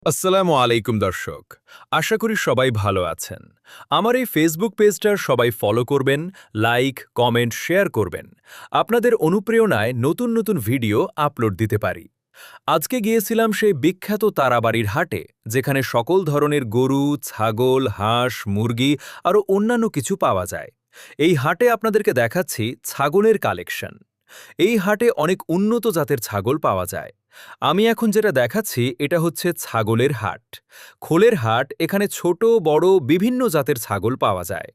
আসসালামু আলাইকুম দর্শক, আশা করি সবাই ভালো আছেন। আমার এই ফেসবুক পেজটার সবাই ফলো করবেন, লাইক, কমেন্ট, শেয়ার করবেন। আপনাদের অনুপ্রেরণায় নতুন নতুন ভিডিও আপলোড দিতে পারি। আজকে গিয়েছিলাম সেই বিখ্যাত তারাবাড়ির হাটে, যেখানে সকল ধরনের গরু, ছাগল, হাঁস, মুরগি আরও অন্যান্য কিছু পাওয়া যায়। এই হাটে আপনাদেরকে দেখাচ্ছি ছাগলের কালেকশন। এই হাটে অনেক উন্নত জাতের ছাগল পাওয়া যায়। আমি এখন যেটা দেখাচ্ছি এটা হচ্ছে ছাগলের হাট। খোলের হাট, এখানে ছোট বড় বিভিন্ন জাতের ছাগল পাওয়া যায়।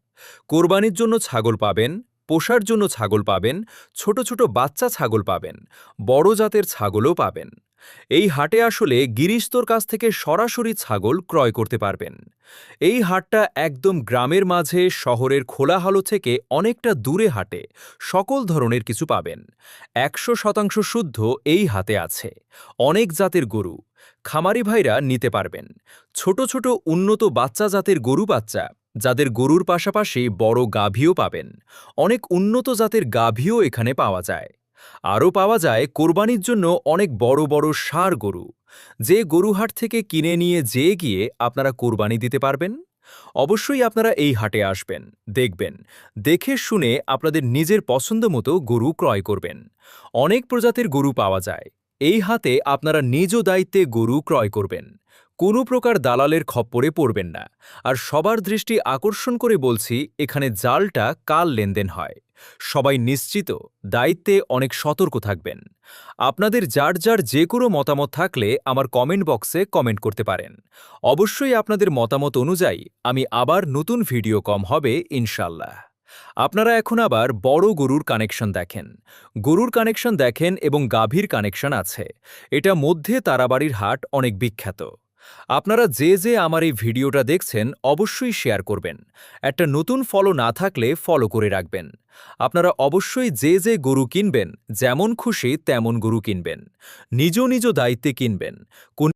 কোরবানির জন্য ছাগল পাবেন, পোষার জন্য ছাগল পাবেন, ছোট ছোট বাচ্চা ছাগল পাবেন, বড় জাতের ছাগলও পাবেন। এই হাটে আসলে গিরিস্তর কাছ থেকে সরাসরি ছাগল ক্রয় করতে পারবেন। এই হাটটা একদম গ্রামের মাঝে শহরের খোলাহল থেকে অনেকটা দূরে হাটে সকল ধরনের কিছু পাবেন। ১০০% শুদ্ধ এই হাতে আছে। অনেক জাতের গরু খামারি ভাইরা নিতে পারবেন। ছোট ছোট উন্নত বাচ্চা জাতের গরু বাচ্চা, যাদের গরুর পাশাপাশি বড় গাভীও পাবেন। অনেক উন্নত জাতের গাভীও এখানে পাওয়া যায়। আরও পাওয়া যায় কোরবানির জন্য অনেক বড় বড় ষাঁড় গরু, যে গরুহাট থেকে কিনে নিয়ে গিয়ে আপনারা কোরবানি দিতে পারবেন। অবশ্যই আপনারা এই হাটে আসবেন, দেখবেন, দেখে শুনে আপনাদের নিজের পছন্দ মতো গরু ক্রয় করবেন। অনেক প্রজাতির গরু পাওয়া যায়। এই হাতে আপনারা নিজ দায়িত্বে গরু ক্রয় করবেন। কোনো প্রকার দালালের খপ্পরে পড়বেন না। আর সবার দৃষ্টি আকর্ষণ করে বলছি, এখানে জালটা কাল লেনদেন হয়। সবাই নিশ্চিত, দায়িত্বে অনেক সতর্ক থাকবেন। আপনাদের যার যার যে কোনো মতামত থাকলে আমার কমেন্ট বক্সে কমেন্ট করতে পারেন। অবশ্যই আপনাদের মতামত অনুযায়ী আমি আবার নতুন ভিডিও হবে ইনশাল্লাহ। আপনারা এখন আবার বড় গরুর কানেকশন দেখেন। গরুর কানেকশন দেখেন এবং গাভীর কানেকশন আছে। এটা মধ্যে তারাবাড়ির হাট অনেক বিখ্যাত। আপনারা যে আমার এই ভিডিওটা দেখছেন অবশ্যই শেয়ার করবেন। একটা নতুন ফলো না থাকলে ফলো করে রাখবেন। আপনারা অবশ্যই যে গরু কিনবেন, যেমন খুশি তেমন গরু কিনবেন। নিজ নিজ দায়িত্বে কিনবেন। কোন